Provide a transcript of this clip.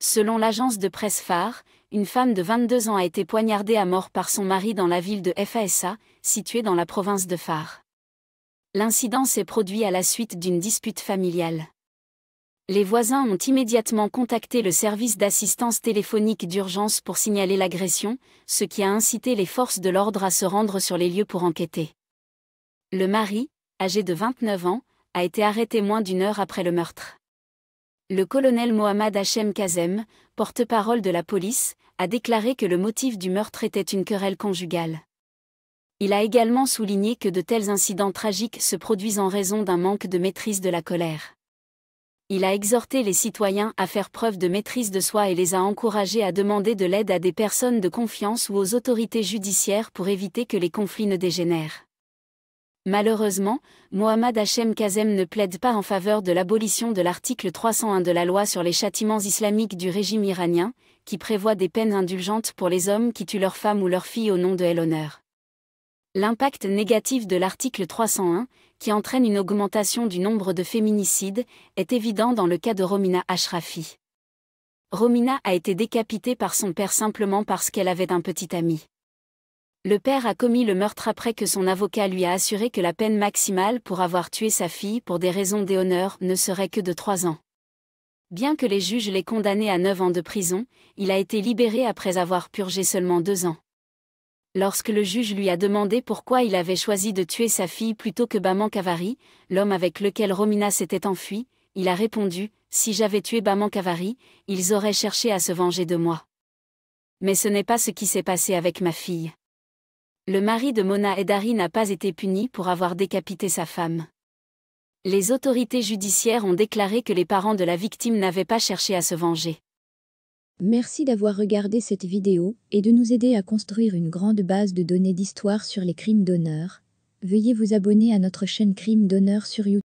Selon l'agence de presse Phare, une femme de 22 ans a été poignardée à mort par son mari dans la ville de Fassa, située dans la province de Phare. L'incident s'est produit à la suite d'une dispute familiale. Les voisins ont immédiatement contacté le service d'assistance téléphonique d'urgence pour signaler l'agression, ce qui a incité les forces de l'ordre à se rendre sur les lieux pour enquêter. Le mari, âgé de 29 ans, a été arrêté moins d'une heure après le meurtre. Le colonel Mohamed Hachem Kazem, porte-parole de la police, a déclaré que le motif du meurtre était une querelle conjugale. Il a également souligné que de tels incidents tragiques se produisent en raison d'un manque de maîtrise de la colère. Il a exhorté les citoyens à faire preuve de maîtrise de soi et les a encouragés à demander de l'aide à des personnes de confiance ou aux autorités judiciaires pour éviter que les conflits ne dégénèrent. Malheureusement, Mohamed Hachem Kazem ne plaide pas en faveur de l'abolition de l'article 301 de la loi sur les châtiments islamiques du régime iranien, qui prévoit des peines indulgentes pour les hommes qui tuent leur femme ou leur fille au nom de l'honneur. L'impact négatif de l'article 301, qui entraîne une augmentation du nombre de féminicides, est évident dans le cas de Romina Ashrafi. Romina a été décapitée par son père simplement parce qu'elle avait un petit ami. Le père a commis le meurtre après que son avocat lui a assuré que la peine maximale pour avoir tué sa fille pour des raisons d'honneur ne serait que de 3 ans. Bien que les juges l'aient condamné à 9 ans de prison, il a été libéré après avoir purgé seulement 2 ans. Lorsque le juge lui a demandé pourquoi il avait choisi de tuer sa fille plutôt que Baman Kavari, l'homme avec lequel Romina s'était enfuie, il a répondu « Si j'avais tué Baman Kavari, ils auraient cherché à se venger de moi. Mais ce n'est pas ce qui s'est passé avec ma fille. » Le mari de Mona Edari n'a pas été puni pour avoir décapité sa femme. Les autorités judiciaires ont déclaré que les parents de la victime n'avaient pas cherché à se venger. Merci d'avoir regardé cette vidéo et de nous aider à construire une grande base de données d'histoire sur les crimes d'honneur. Veuillez vous abonner à notre chaîne Crimes d'honneur sur YouTube.